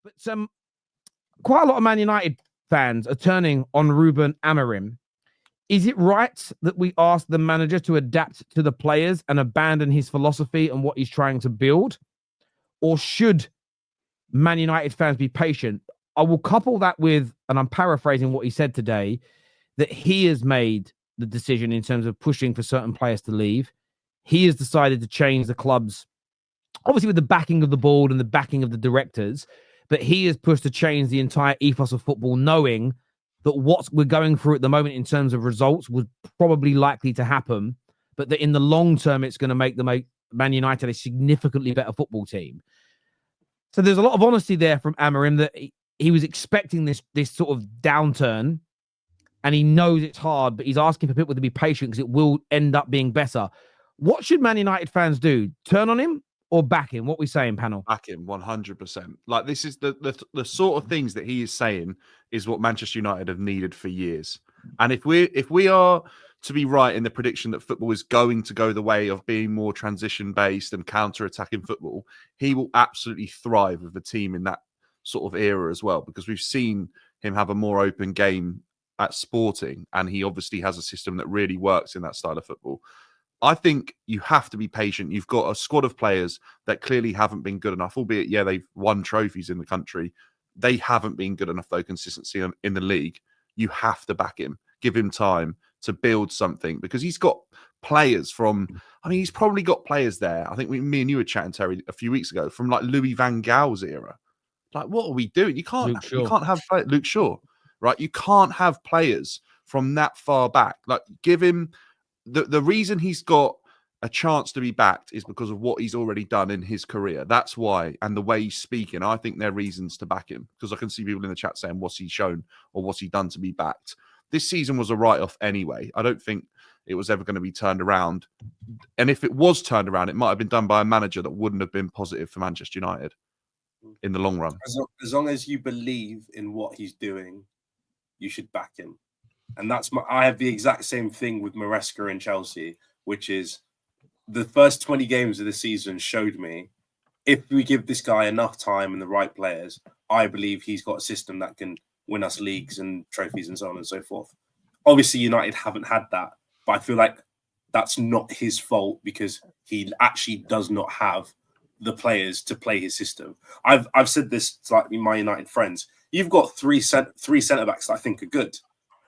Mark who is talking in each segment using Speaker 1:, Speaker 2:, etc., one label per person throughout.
Speaker 1: But quite a lot of Man United fans are turning on Ruben Amorim. Is it right that we ask the manager to adapt to the players and abandon his philosophy and what he's trying to build? Or should Man United fans be patient? I will couple that with, and I'm paraphrasing what he said today, that he has made the decision in terms of pushing for certain players to leave. He has decided to change the club's, obviously with the backing of the board and the backing of the directors, but he has pushed to change the entire ethos of football, knowing that what we're going through at the moment in terms of results was probably likely to happen, but that in the long term, it's going to make Man United a significantly better football team. So there's a lot of honesty there from Amorim that he was expecting this sort of downturn, and he knows it's hard, but he's asking for people to be patient because it will end up being better. What should Man United fans do? Turn on him or back him? What we saying, panel?
Speaker 2: Back him 100%. Like, this is the sort of things that he is saying is what Manchester United have needed for years. And if we are to be right in the prediction that football is going to go the way of being more transition based and counter-attacking football, he will absolutely thrive with the team in that sort of era as well, because we've seen him have a more open game at Sporting, and he obviously has a system that really works in that style of football. I think you have to be patient. You've got a squad of players that clearly haven't been good enough, albeit, yeah, they've won trophies in the country. They haven't been good enough, though, consistency in the league. You have to back him, give him time to build something, because he's got players he's probably got players there. I think me and you were chatting, Terry, a few weeks ago, from like Louis van Gaal's era. Like, what are we doing? You can't have Luke Shaw, right? You can't have players from that far back. Like, give him the reason he's got a chance to be backed is because of what he's already done in his career. That's why, and the way he's speaking, I think there are reasons to back him, because I can see people in the chat saying, what's he shown or what's he done to be backed? This season was a write-off anyway. I don't think it was ever going to be turned around. And if it was turned around, it might have been done by a manager that wouldn't have been positive for Manchester United in the long run.
Speaker 3: As long as you believe in what he's doing, you should back him. And I have the exact same thing with Maresca in Chelsea, which is the first 20 games of the season showed me, if we give this guy enough time and the right players, I believe he's got a system that can win us leagues and trophies and so on and so forth. Obviously, United haven't had that, but I feel like that's not his fault, because he actually does not have the players to play his system. I've said this to like my United friends. You've got three centre-backs that I think are good.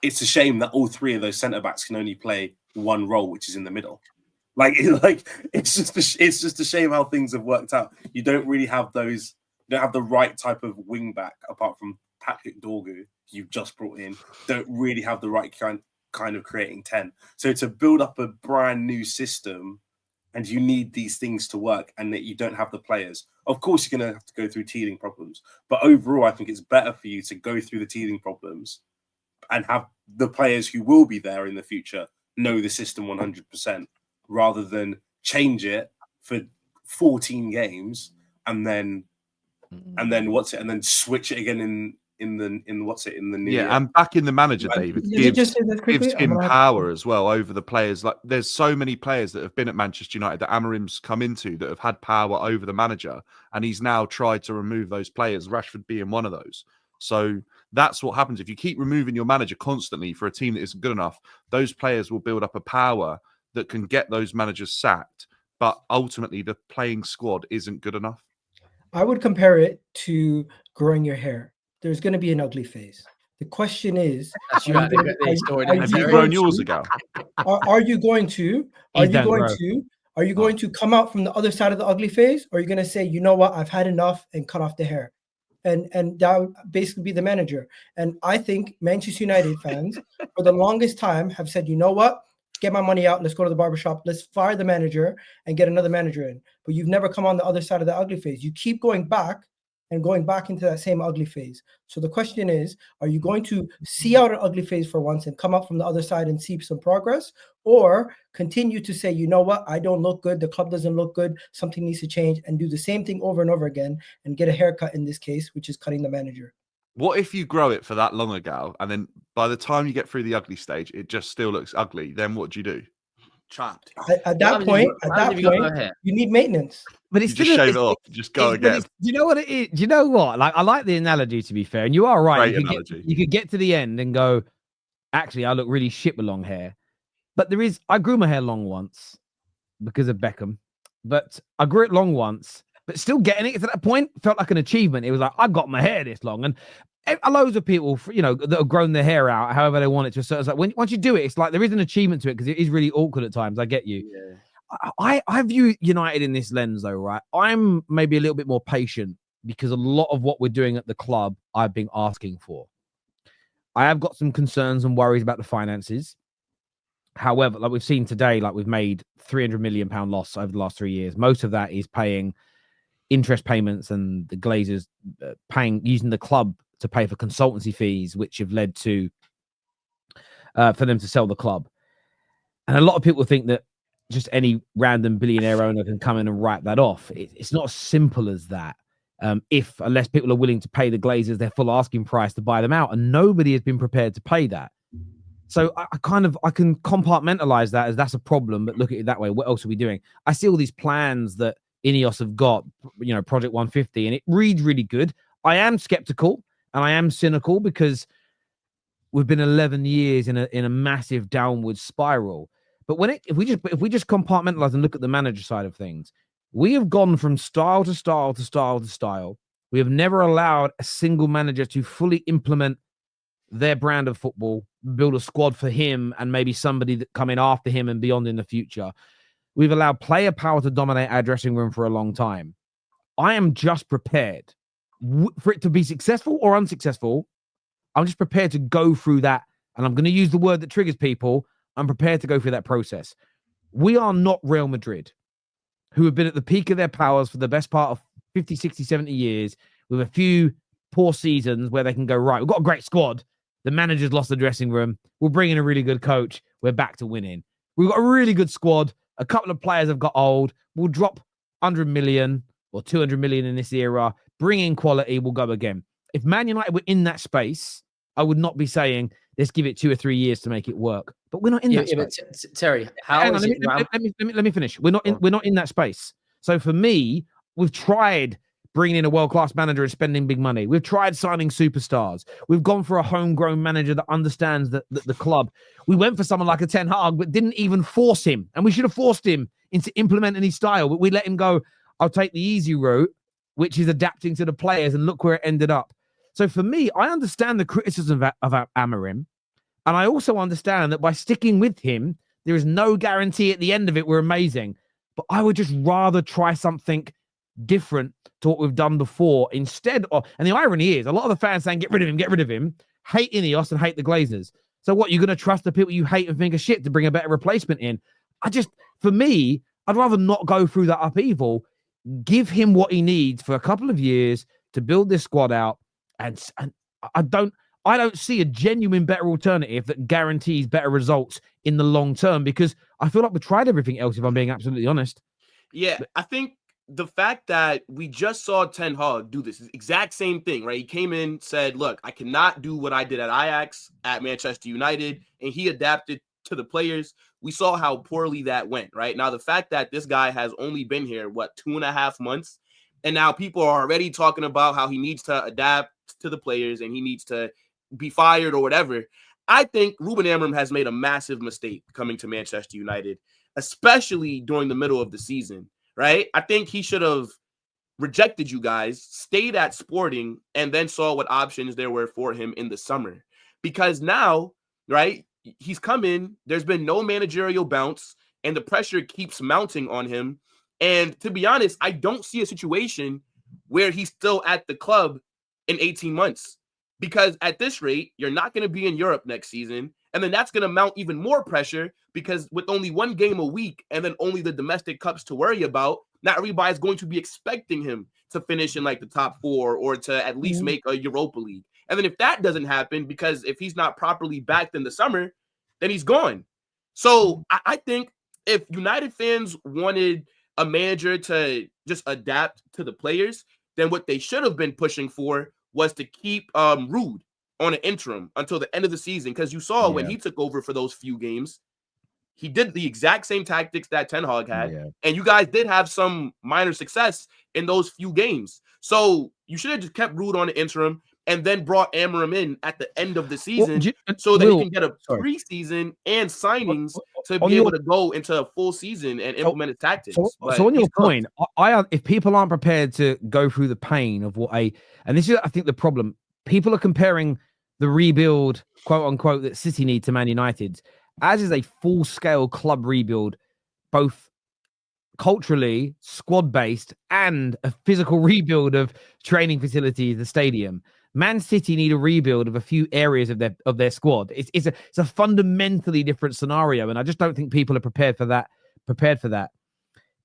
Speaker 3: It's a shame that all three of those centre-backs can only play one role, which is in the middle. It's just a shame how things have worked out. You don't really have those. You don't have the right type of wing back, apart from Patrick Dorgu, you've just brought in. Don't really have the right kind of creating 10. So to build up a brand new system, and you need these things to work, and that you don't have the players. Of course, you're going to have to go through teething problems. But overall, I think it's better for you to go through the teething problems and have the players who will be there in the future know the system 100%, rather than change it for 14 games and then switch it again in the new year.
Speaker 2: And back in the manager, David, gives him power as well over the players. Like, there's so many players that have been at Manchester United that Amorim's come into that have had power over the manager, and he's now tried to remove those players, Rashford being one of those. So that's what happens. If you keep removing your manager constantly for a team that isn't good enough, those players will build up a power that can get those managers sacked. But ultimately, the playing squad isn't good enough.
Speaker 4: I would compare it to growing your hair. There's going to be an ugly phase. The question is,
Speaker 2: have you grown yours ago?
Speaker 4: Are you going to come out from the other side of the ugly phase, or are you going to say, you know what, I've had enough, and cut off the hair? And that would basically be the manager. And I think Manchester United fans for the longest time have said, you know what, get my money out, let's go to the barbershop, let's fire the manager and get another manager in. But you've never come on the other side of the ugly phase. You keep going back into that same ugly phase. So the question is, are you going to see out an ugly phase for once and come up from the other side and see some progress, or continue to say, you know what, I don't look good, the club doesn't look good, something needs to change, and do the same thing over and over again and get a haircut in this case, which is cutting the manager?
Speaker 2: What if you grow it for that long ago, and then by the time you get through the ugly stage, it just still looks ugly? Then what do you do?
Speaker 5: chopped.
Speaker 4: At that point, you need maintenance.
Speaker 1: But
Speaker 2: You
Speaker 1: it's
Speaker 2: just
Speaker 1: still
Speaker 2: shave it off. Just go again.
Speaker 1: Do you know what it is? Do you know what? Like, I like the analogy, to be fair, and you are right.
Speaker 2: Great analogy.
Speaker 1: You could get to the end and go, actually, I look really shit with long hair. But I grew my hair long once because of Beckham, but I grew it long once, but still getting it to that point felt like an achievement. It was like, I got my hair this long. And loads of people, that have grown their hair out however they want it to a certain, like once you do it, it's like there is an achievement to it because it is really awkward at times. I get you.
Speaker 5: Yeah.
Speaker 1: I view United in this lens though, right? I'm maybe a little bit more patient because a lot of what we're doing at the club I've been asking for. I have got some concerns and worries about the finances. However, like we've seen today, like we've made £300 million loss over the last 3 years. Most of that is paying interest payments and the Glazers using the club to pay for consultancy fees, which have led to for them to sell the club. And a lot of people think that just any random billionaire owner can come in and write that off. It's not as simple as that. Unless people are willing to pay the Glazers their full asking price to buy them out, and nobody has been prepared to pay that. So I can compartmentalize that as that's a problem, but look at it that way. What else are we doing? I see all these plans that Ineos have got, Project 150, and it reads really good. I am skeptical and I am cynical because we've been 11 years in a massive downward spiral. But if we just compartmentalize and look at the manager side of things, we have gone from style to style to style to style. We have never allowed a single manager to fully implement their brand of football, build a squad for him and maybe somebody that come in after him and beyond in the future. We've allowed player power to dominate our dressing room for a long time. I am just prepared for it to be successful or unsuccessful. I'm just prepared to go through that. And I'm going to use the word that triggers people. I'm prepared to go through that process. We are not Real Madrid, who have been at the peak of their powers for the best part of 50, 60, 70 years with a few poor seasons where they can go, right, we've got a great squad. The manager's lost the dressing room. We'll bring in a really good coach. We're back to winning. We've got a really good squad. A couple of players have got old. We'll drop 100 million or 200 million in this era. Bring in quality. We'll go again. If Man United were in that space, I would not be saying, let's give it 2 or 3 years to make it work. But we're not in that space.
Speaker 5: But Terry,
Speaker 1: let me finish. We're not in that space. So for me, we've tried bringing in a world-class manager and spending big money. We've tried signing superstars. We've gone for a homegrown manager that understands the club. We went for someone like a Ten Hag, but didn't even force him. And we should have forced him into implementing his style. But we let him go, I'll take the easy route, which is adapting to the players, and look where it ended up. So for me, I understand the criticism of Amorim. And I also understand that by sticking with him, there is no guarantee at the end of it we're amazing. But I would just rather try something different to what we've done before instead of, and the irony is a lot of the fans saying get rid of him, hate Ineos and hate the Glazers. So what, you're going to trust the people you hate and think are shit to bring a better replacement in? For me, I'd rather not go through that upheaval. Give him what he needs for a couple of years to build this squad out, and I don't see a genuine better alternative that guarantees better results in the long term, because I feel like we've tried everything else, if I'm being absolutely honest.
Speaker 5: Yeah, I think the fact that we just saw Ten Hag do this exact same thing, right? He came in, said, look, I cannot do what I did at Ajax, at Manchester United, and he adapted to the players. We saw how poorly that went, right? Now, the fact that this guy has only been here, 2.5 months, and now people are already talking about how he needs to adapt to the players and he needs to be fired or whatever. I think Ruben Amorim has made a massive mistake coming to Manchester United, especially during the middle of the season, right? I think he should have rejected you guys, stayed at Sporting, and then saw what options there were for him in the summer. Because now, right, he's come in, there's been no managerial bounce, and the pressure keeps mounting on him. And to be honest, I don't see a situation where he's still at the club in 18 months. Because at this rate, you're not going to be in Europe next season. And then that's going to mount even more pressure, because with only one game a week and then only the domestic cups to worry about, not everybody's going to be expecting him to finish in like the top 4 or to at least make a Europa League. And then if that doesn't happen, because if he's not properly backed in the summer, then he's gone. So I think if United fans wanted a manager to just adapt to the players, then what they should have been pushing for was to keep Ruud on an interim until the end of the season. Because you saw when he took over for those few games, he did the exact same tactics that Ten Hag had,
Speaker 1: Yeah.
Speaker 5: and you guys did have some minor success in those few games. So you should have just kept Ruud on the interim and then brought Amorim in at the end of the season so that he can get a preseason and signings to be able to go into a full season and implement his tactics.
Speaker 1: So on your point, if people aren't prepared to go through the pain of and this is, I think, the problem. People are comparing the rebuild, quote unquote, that City need to Man United, as is a full-scale club rebuild, both culturally, squad-based, and a physical rebuild of training facilities, the stadium. Man City need a rebuild of a few areas of their squad. It's a fundamentally different scenario, and I just don't think people are prepared for that.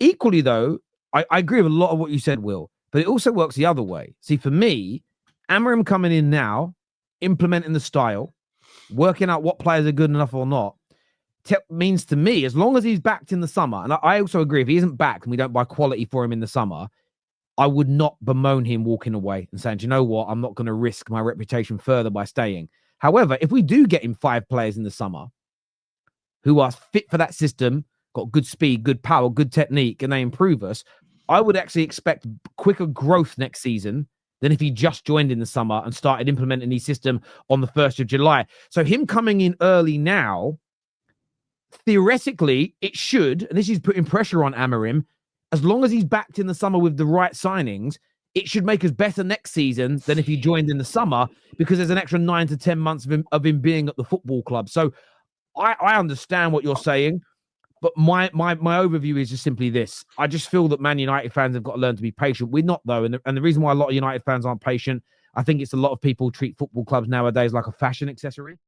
Speaker 1: Equally, though, I agree with a lot of what you said, Will, but it also works the other way. See, for me, Amorim coming in now, implementing the style, working out what players are good enough or not, means to me, as long as he's backed in the summer, and I also agree, if he isn't back and we don't buy quality for him in the summer, I would not bemoan him walking away and saying, do you know what? I'm not going to risk my reputation further by staying. However, if we do get him 5 players in the summer who are fit for that system, got good speed, good power, good technique, and they improve us, I would actually expect quicker growth next season than if he just joined in the summer and started implementing his system on the 1st of July. So him coming in early now, theoretically, it should, and this is putting pressure on Amorim, as long as he's backed in the summer with the right signings, it should make us better next season than if he joined in the summer, because there's an extra 9 to 10 months of him being at the football club. So I understand what you're saying, but my overview is just simply this. I just feel that Man United fans have got to learn to be patient. We're not, though. And the reason why a lot of United fans aren't patient, I think it's a lot of people treat football clubs nowadays like a fashion accessory.